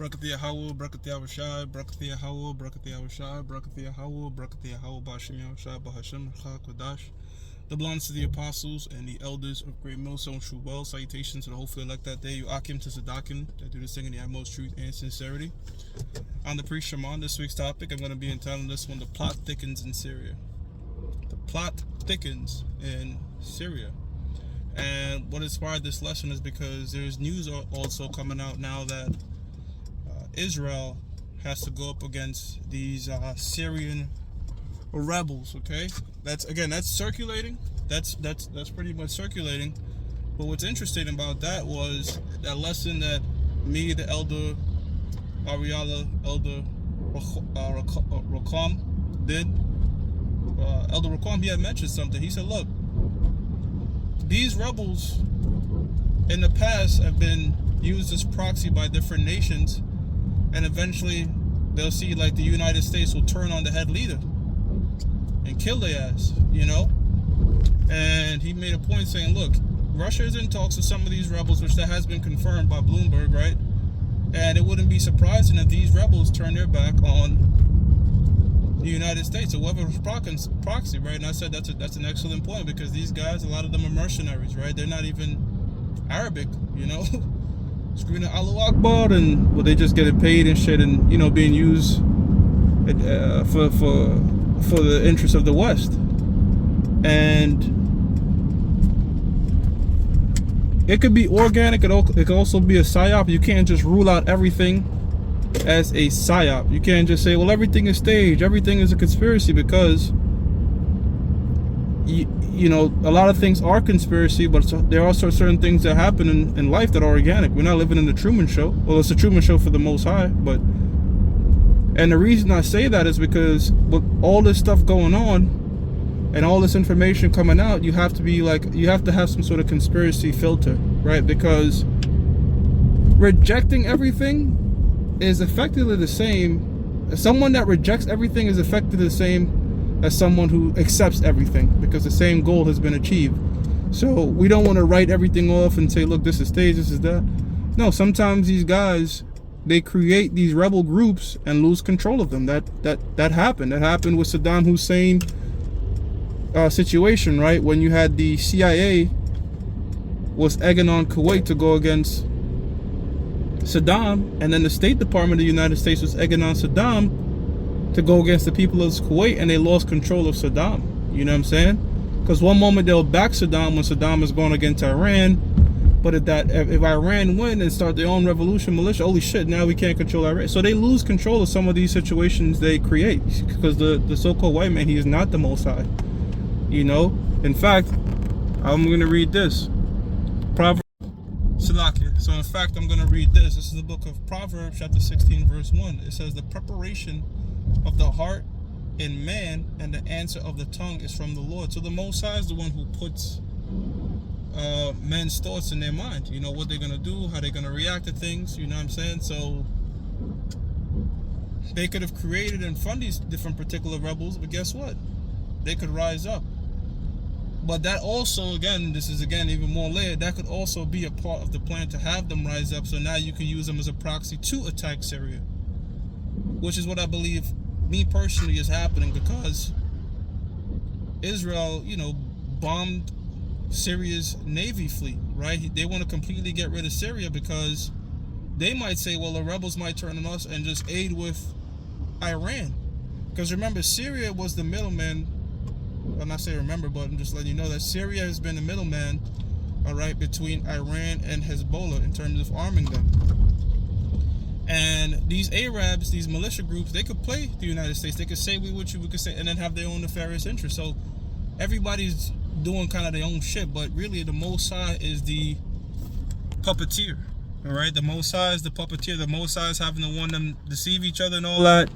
Brakat Yahweh, Brakat Yahushai, Brakat Yahweh, Brakat Yahushai, Brakat Yahweh, Brakat Yahweh, Bashim Yahushai, Bahashim, Kodash. The belongs to the apostles and the elders of Great Millstone True Well. Salutations to the hopefully elect that day. You CAMP&Sitdowns that do this thing in the utmost truth and sincerity. On the pre-Shema, this week's topic, I'm going to be entitling this one, The Plot Thickens in Syria. The plot thickens in Syria. And what inspired this lesson is because there's news also coming out now that Israel has to go up against these Syrian rebels. Okay, that's circulating. That's pretty much circulating. But what's interesting about that was that lesson that me, the elder Ariala, elder Rakam did. Elder Rakam, he had mentioned something. He said, "Look, these rebels in the past have been used as proxy by different nations." And eventually, they'll see like the United States will turn on the head leader and kill their ass, you know? And he made a point saying, look, Russia is in talks with some of these rebels, which that has been confirmed by Bloomberg, right? And it wouldn't be surprising if these rebels turn their back on the United States or whoever's proxy, right? And I said that's an excellent point because these guys, a lot of them are mercenaries, right? They're not even Arabic, you know? Screaming Allahu Akbar, and well, they just getting paid and shit, and being used for the interest of the West. And it could be organic. It could also be a psyop. You can't just rule out everything as a psyop. You can't just say, well, everything is staged, everything is a conspiracy, because a lot of things are conspiracy, but there are also certain things that happen in life that are organic. We're not living in the Truman Show. Well, it's a Truman Show for the Most High, and the reason I say that is because with all this stuff going on and all this information coming out, you have to have some sort of conspiracy filter, right? Because rejecting everything is effectively the same. Someone that rejects everything is effectively the same as someone who accepts everything, because the same goal has been achieved. So we don't want to write everything off and say, look, this is staged, this is that. No, sometimes these guys, they create these rebel groups and lose control of them. That happened. That happened with Saddam Hussein situation, right? When you had the CIA was egging on Kuwait to go against Saddam, and then the State Department of the United States was egging on Saddam to go against the people of Kuwait, and they lost control of Saddam. You know what I'm saying? Because one moment they'll back Saddam when Saddam is going against Iran, but if Iran win and start their own revolution militia, holy shit, now we can't control Iran. So they lose control of some of these situations they create, because the so-called white man, he is not the Most High. In fact, I'm going to read this. So in fact, I'm going to read this. This is the book of Proverbs, chapter 16, verse 1. It says, the preparation of the heart in man and the answer of the tongue is from the Lord. So the Most High is the one who puts men's thoughts in their mind. What they're going to do, how they're going to react to things. You know what I'm saying? So they could have created and funded these different particular rebels, but guess what? They could rise up. But that also, again, this is even more layered, that could also be a part of the plan to have them rise up, so now you can use them as a proxy to attack Syria, which is what I believe, me personally, is happening, because Israel, bombed Syria's Navy fleet, right? They want to completely get rid of Syria because they might say, well, the rebels might turn on us and just aid with Iran. Because remember, Syria was the middleman. I'm not saying remember, but I'm just letting you know that Syria has been the middleman, all right, between Iran and Hezbollah in terms of arming them. And these Arabs, these militia groups, they could play the United States. They could say we with you, we could say, and then have their own nefarious interests. So everybody's doing kind of their own shit, but really the Most High is the puppeteer, all right? The Most High is the puppeteer. The Most High is having to want them deceive each other and all that,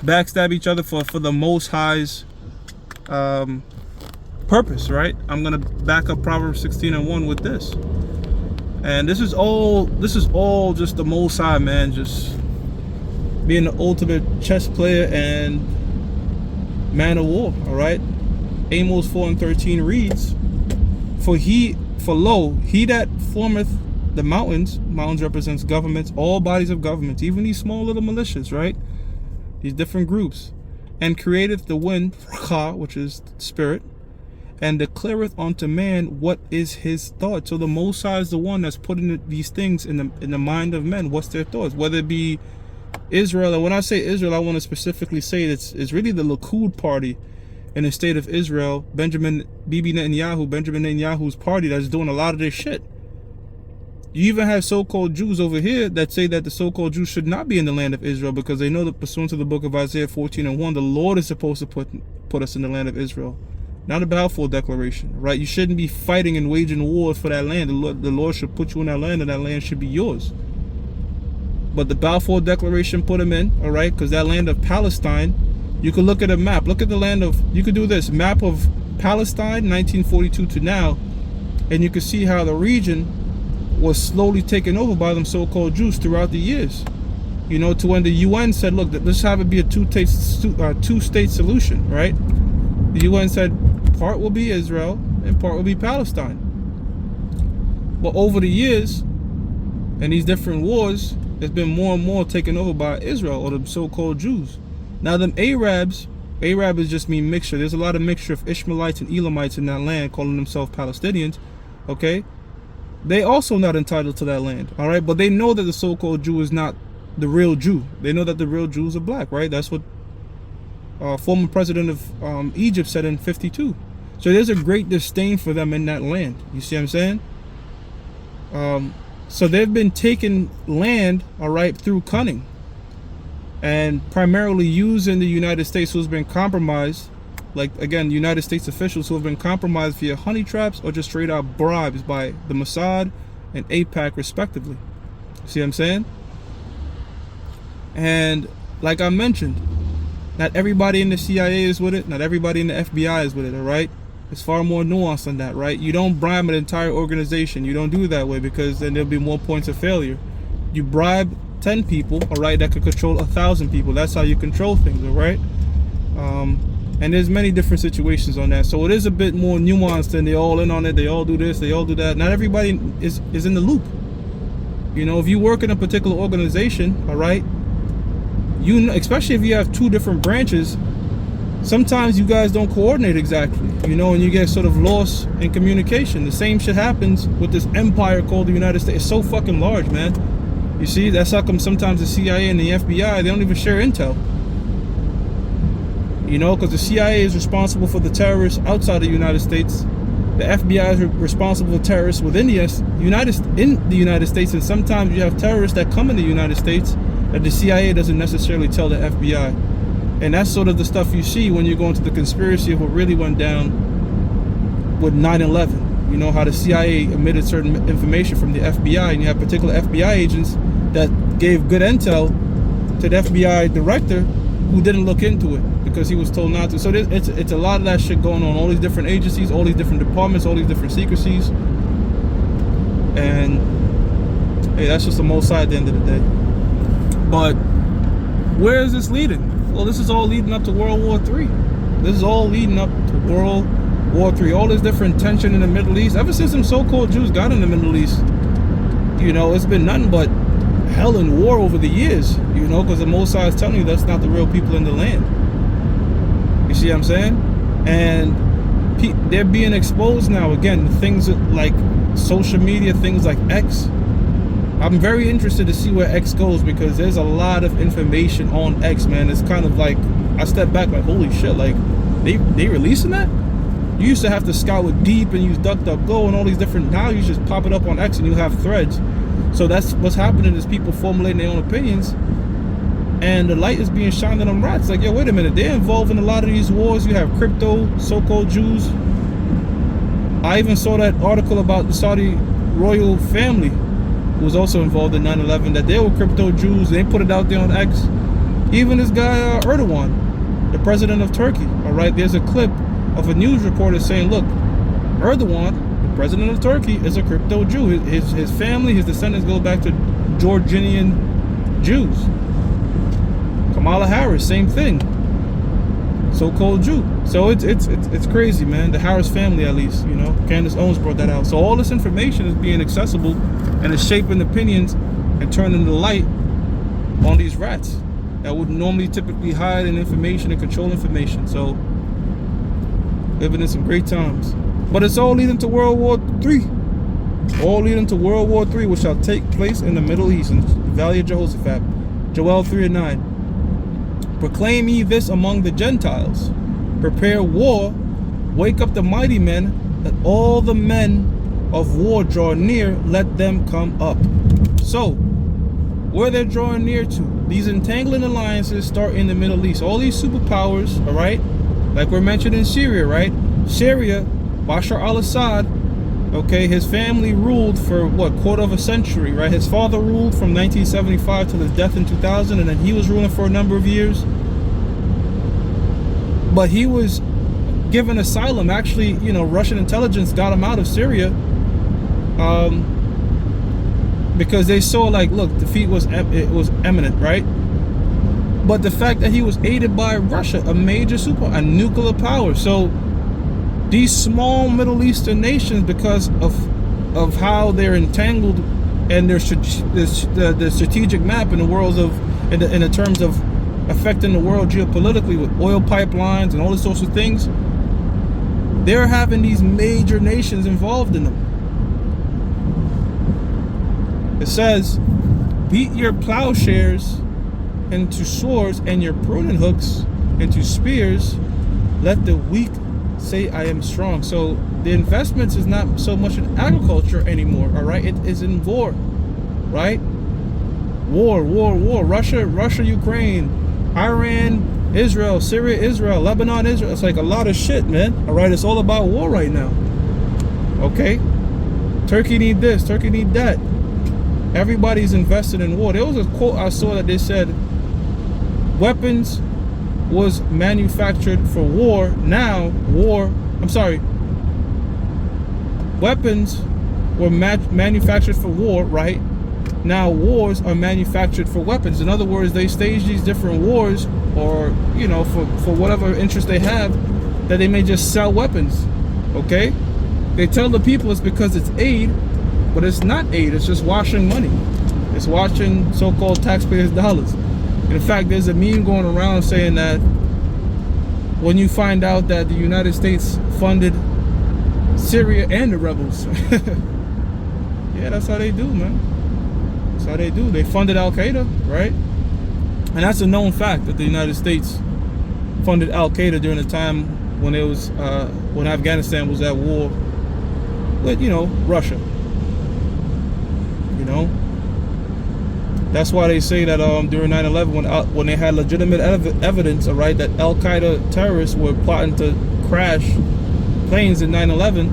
backstab each other for the Most High's purpose, right? I'm gonna back up Proverbs 16:1 with this, and this is all just the Most High, man, just being the ultimate chess player and man of war. All right, Amos 4:13 reads, For lo, he that formeth the mountains represents governments, all bodies of governments, even these small little militias, right? These different groups. And createth the wind, which is spirit, and declareth unto man what is his thought. So the Most High is the one that's putting these things in the mind of men. What's their thoughts? Whether it be Israel, and when I say Israel, I want to specifically say it's really the Likud party in the state of Israel, Benjamin Netanyahu's party that's doing a lot of this shit. You even have so-called Jews over here that say that the so-called Jews should not be in the land of Israel because they know that pursuant to the book of Isaiah 14:1, the Lord is supposed to put us in the land of Israel. Not a Balfour Declaration, right? You shouldn't be fighting and waging wars for that land. The Lord should put you in that land, and that land should be yours. But the Balfour Declaration put them in, all right? Because that land of Palestine, you could look at a map. Look at the land of, you could do this, map of Palestine, 1942 to now, and you could see how the region was slowly taken over by them so-called Jews throughout the years. You know, to when the UN said, look, let's have it be a two-state solution, right? The UN said part will be Israel and part will be Palestine. But over the years, and these different wars, there's been more and more taken over by Israel, or the so-called Jews. Now them Arabs, Arab is just mean mixture. There's a lot of mixture of Ishmaelites and Elamites in that land calling themselves Palestinians, okay? They also not entitled to that land, all right? But they know that the so-called Jew is not the real Jew. They know that the real Jews are black, right? That's what former president of Egypt said in 52. So there's a great disdain for them in that land. You see what I'm saying? So they've been taking land, all right, through cunning. And primarily using the United States, who's been compromised, like, again, United States officials who have been compromised via honey traps or just straight out bribes by the Mossad and AIPAC, respectively. See what I'm saying? And like I mentioned, not everybody in the CIA is with it. Not everybody in the FBI is with it, all right? It's far more nuanced than that, right? You don't bribe an entire organization. You don't do it that way because then there'll be more points of failure. You bribe 10 people, all right, that could control 1,000 people. That's how you control things, all right? And there's many different situations on that. So it is a bit more nuanced and they all in on it. They all do this, they all do that. Not everybody is in the loop. You know, if you work in a particular organization, all right, you know, especially if you have two different branches, sometimes you guys don't coordinate exactly, you know, and you get sort of lost in communication. The same shit happens with this empire called the United States. It's so fucking large, man. You see, that's how come sometimes the CIA and the FBI, they don't even share intel. You know, because the CIA is responsible for the terrorists outside the United States. The FBI is responsible for terrorists within the United States, and sometimes you have terrorists that come in the United States that the CIA doesn't necessarily tell the FBI. And that's sort of the stuff you see when you go into the conspiracy of what really went down with 9/11. You know, how the CIA omitted certain information from the FBI, and you have particular FBI agents that gave good intel to the FBI director who didn't look into it because he was told not to. So it's a lot of that shit going on. All these different agencies, all these different departments, all these different secrecies. And hey, that's just the most side at the end of the day. But where is this leading? Well, this is all leading up to World War III. This is all leading up to World War III. All this different tension in the Middle East. Ever since some so-called Jews got in the Middle East, you know, it's been nothing but hell and war over the years, you know, because the Most High is telling you that's not the real people in the land. You see what I'm saying? And they're being exposed now. Again, things like social media, things like X. I'm very interested to see where X goes because there's a lot of information on X, man. It's kind of like, I step back like, holy shit, like, they releasing that? You used to have to scour deep and use DuckDuckGo and all these different, now you just pop it up on X and you have threads. So that's what's happening is people formulating their own opinions and the light is being shined on them rats. Like, yo, wait a minute, they're involved in a lot of these wars. You have crypto, so-called Jews. I even saw that article about the Saudi royal family who was also involved in 9/11, that they were crypto Jews. They put it out there on X. Even this guy Erdogan, the president of Turkey, all right, there's a clip of a news reporter saying, look, Erdogan, the president of Turkey, is a crypto Jew. His family, his descendants go back to Georgian Jews. Kamala Harris, same thing, so-called Jew. So it's crazy, man. The Harris family, at least, you know, Candace Owens brought that out. So all this information is being accessible and it's shaping opinions and turning the light on these rats that would normally typically hide in information and control information. So living in some great times, but it's all leading to World War III. All leading to World War III, which shall take place in the Middle East, in the Valley of Jehoshaphat. Joel 3:9. Proclaim ye this among the Gentiles. Prepare war, wake up the mighty men, let all the men of war draw near, let them come up. So, where they're drawing near to, these entangling alliances start in the Middle East. All these superpowers, all right, like we're mentioned in Syria, right? Syria, Bashar al-Assad, okay, his family ruled for what, quarter of a century, right? His father ruled from 1975 till his death in 2000, and then he was ruling for a number of years. But he was given asylum. Actually, you know, Russian intelligence got him out of Syria because they saw, like, look, defeat was imminent, right? But the fact that he was aided by Russia, a major a nuclear power. So these small Middle Eastern nations, because of how they're entangled and their the strategic map in the world of in the terms of affecting the world geopolitically with oil pipelines and all these sorts of things, they're having these major nations involved in them. It says, beat your plowshares into swords and your pruning hooks into spears. Let the weak say I am strong. So the investments is not so much in agriculture anymore, all right? It is in war, right? War. Russia, Ukraine, Iran, Israel, Syria, Israel, Lebanon, Israel. It's like a lot of shit, man. All right, it's all about war right now. Okay? Turkey need this, Turkey need that. Everybody's invested in war. There was a quote I saw that they said, weapons was manufactured for war. Now, weapons were manufactured for war, right? Now, wars are manufactured for weapons. In other words, they stage these different wars, or, you know, for whatever interest they have, that they may just sell weapons, okay? They tell the people it's because it's aid, but it's not aid. It's just washing money. It's washing so-called taxpayers' dollars. In fact, there's a meme going around saying that when you find out that the United States funded Syria and the rebels, yeah, that's how they do, man. That's how they do. They funded Al-Qaeda, right? And that's a known fact that the United States funded Al-Qaeda during the time when it was when Afghanistan was at war with, you know, Russia. You know, that's why they say that during 9/11, when they had legitimate evidence, all right, that Al-Qaeda terrorists were plotting to crash planes in 9/11.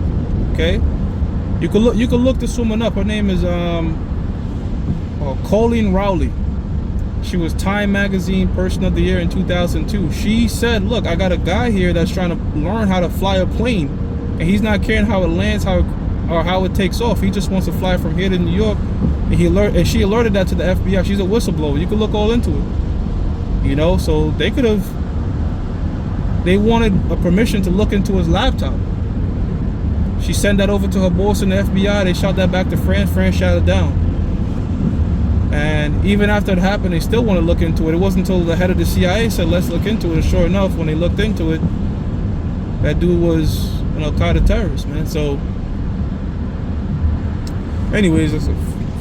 Okay, you could look this woman up. Her name is Colleen Rowley. She was Time Magazine Person of the Year in 2002. She said, "Look, I got a guy here that's trying to learn how to fly a plane, and he's not caring how it lands, or how it takes off. He just wants to fly from here to New York." And she alerted that to the FBI. She's a whistleblower. You could look all into it. You know, so they wanted a permission to look into his laptop. She sent that over to her boss in the FBI. They shot that back to France. France shot it down. And even after it happened, they still want to look into it. It wasn't until the head of the CIA said, let's look into it. And sure enough, when they looked into it, that dude was an Al-Qaeda terrorist, man. So, anyways, if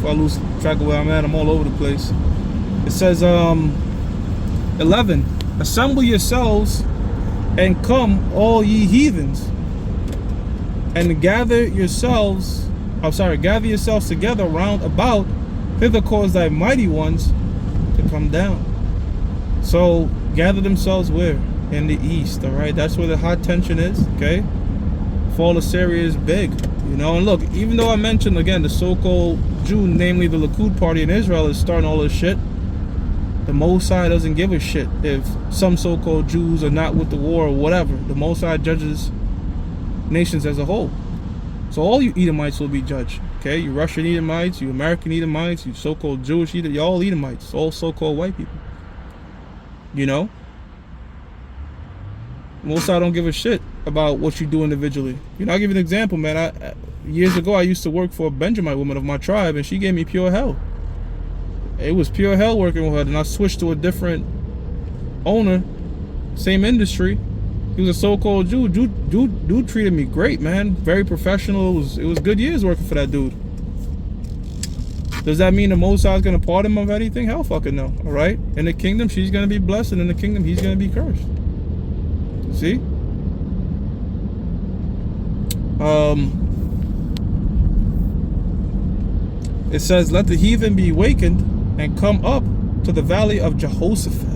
I lose track of where I'm at, I'm all over the place. It says, 11, assemble yourselves and come, all ye heathens, and gather yourselves together round about, thither cause thy mighty ones to come down. So gather themselves where? In the east, all right? That's where the hot tension is, okay? Fall of Syria is big, you know? And look, even though I mentioned, again, the so-called Jew, namely the Likud party in Israel, is starting all this shit, the Mossad doesn't give a shit if some so-called Jews are not with the war or whatever. The Mossad judges nations as a whole. So all you Edomites will be judged, okay? You Russian Edomites, you American Edomites, you so-called Jewish Edomites, you're all Edomites, all so-called white people. You know? Mossad don't give a shit about what you do individually. You know, I'll give you an example, man. years ago, I used to work for a Benjamite woman of my tribe, and she gave me pure hell. It was pure hell working with her. And I switched to a different owner, same industry. He was a so-called Jew. Dude treated me great, man. Very professional. It was good years working for that dude. Does that mean the Most High is going to pardon him of anything? Hell fucking no. All right? In the kingdom, she's going to be blessed, and in the kingdom, he's going to be cursed. See? It says, let the heathen be awakened and come up to the valley of Jehoshaphat.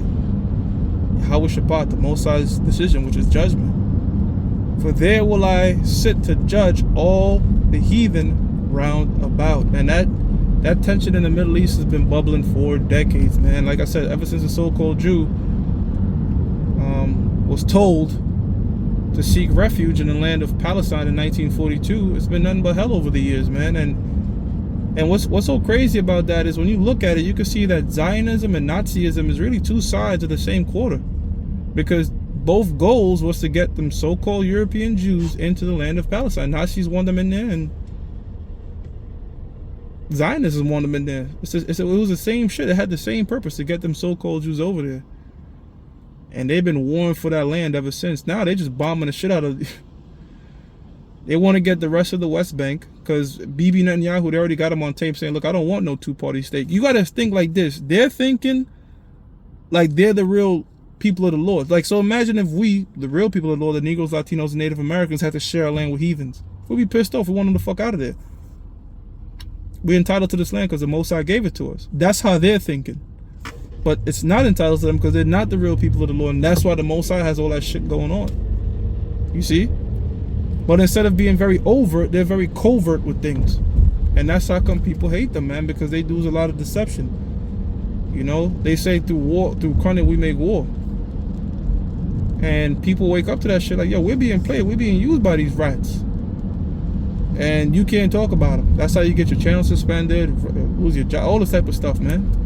Yahweh Shabbat, the Most High's decision, which is judgment. For there will I sit to judge all the heathen round about. And that tension in the Middle East has been bubbling for decades, man. Like I said, ever since the so-called Jew was told to seek refuge in the land of Palestine in 1942, it's been nothing but hell over the years, man. And what's so crazy about that is when you look at it, you can see that Zionism and Nazism is really two sides of the same quarter, because both goals was to get them so-called European Jews into the land of Palestine. Nazis want them in there, and Zionism want them in there. It was the same shit. It had the same purpose, to get them so-called Jews over there. And they've been warring for that land ever since. Now they just bombing the shit out of... They want to get the rest of the West Bank, because Bibi Netanyahu, they already got him on tape saying, look, I don't want no two-party state. You got to think like this. They're thinking like they're the real people of the Lord. Like, so imagine if we, the real people of the Lord, the Negroes, Latinos, and Native Americans, had to share our land with heathens. We'd be pissed off. We want them the fuck out of there. We're entitled to this land because the Most High gave it to us. That's how they're thinking. But it's not entitled to them because they're not the real people of the Lord. And that's why the Most High has all that shit going on. You see? But instead of being very overt, they're very covert with things. And that's how come people hate them, man, because they do a lot of deception. You know, they say through cunning we make war. And people wake up to that shit like, yo, we're being played. We're being used by these rats. And you can't talk about them. That's how you get your channel suspended, lose your job, all this type of stuff, man.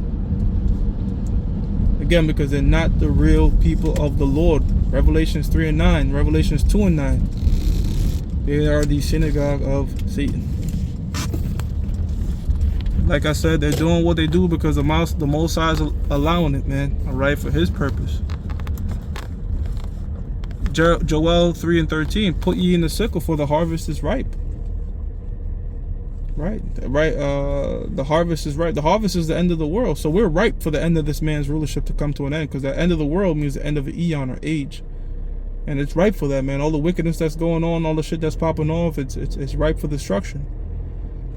Again, because they're not the real people of the Lord. Revelations 3 and 9, Revelations 2 and 9. They are the synagogue of Satan. Like I said, they're doing what they do because the Most High is allowing it, man. All right, for His purpose. Joel 3 and 13. Put ye in the sickle, for the harvest is ripe. Right. The harvest is ripe. The harvest is the end of the world. So we're ripe for the end of this man's rulership to come to an end, because the end of the world means the end of an eon or age. And it's ripe for that, man. All the wickedness that's going on, all the shit that's popping off, it's ripe for destruction.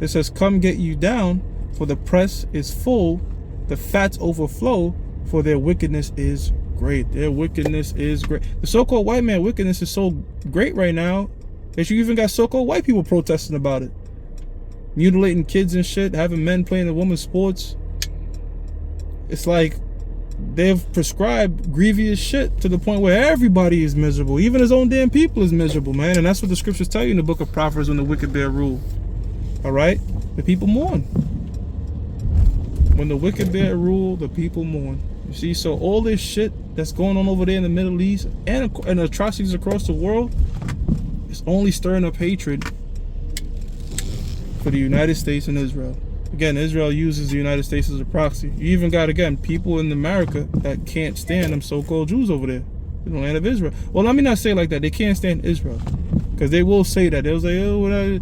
It says, come get you down, for the press is full, the fats overflow, for their wickedness is great. Their wickedness is great. The so-called white man wickedness is so great right now that you even got so-called white people protesting about it. Mutilating kids and shit, having men playing the women's sports. It's like they've prescribed grievous shit to the point where everybody is miserable. Even his own damn people is miserable, man. And that's what the scriptures tell you in the book of Proverbs when the wicked bear rule. All right? The people mourn. When the wicked bear rule, the people mourn. You see? So all this shit that's going on over there in the Middle East and atrocities across the world is only stirring up hatred for the United States and Israel. Again, Israel uses the United States as a proxy. You even got, again, people in America that can't stand them so-called Jews over there in the land of Israel. Well, let me not say it like that. They can't stand Israel, because they will say that. They'll say, oh,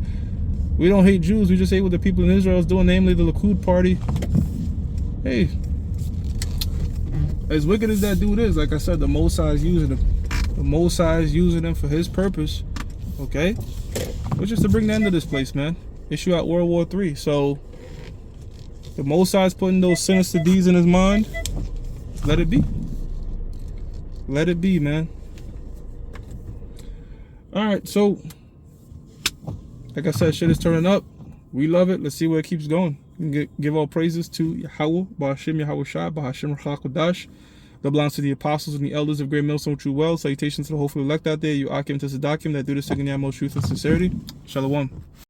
we don't hate Jews. We just hate what the people in Israel is doing, namely the Likud party. Hey, as wicked as that dude is, like I said, the Most High is using them. The Most High is using them for His purpose, okay? Which is to bring the end of this place, man. Issue out World War III. So the Most High is putting those sinister deeds in His mind. Let it be. Let it be, man. Alright, so like I said, shit is turning up. We love it. Let's see where it keeps going. We can give all praises to Yahweh, Ba'Hashem Yahweh Shai, Ba'Hashem Rachakadash. That belongs to the apostles and the elders of Great Millstone True Well. Salutations to the hopefully elect out there. You Akim to Sadakim that do this second most truth and sincerity. Shalom.